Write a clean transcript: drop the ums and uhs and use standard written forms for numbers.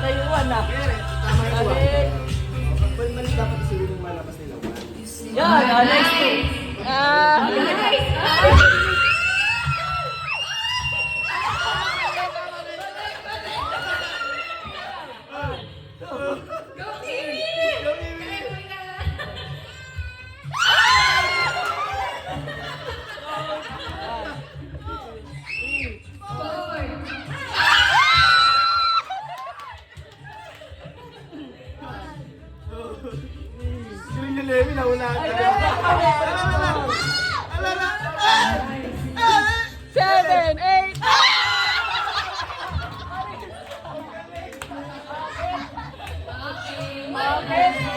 tayuan na. Tama yung Balik. Mali dapat isipin yung malakas nila. Yan, next two. Galing na Levi, nauna ka. Seven, eight. Okay.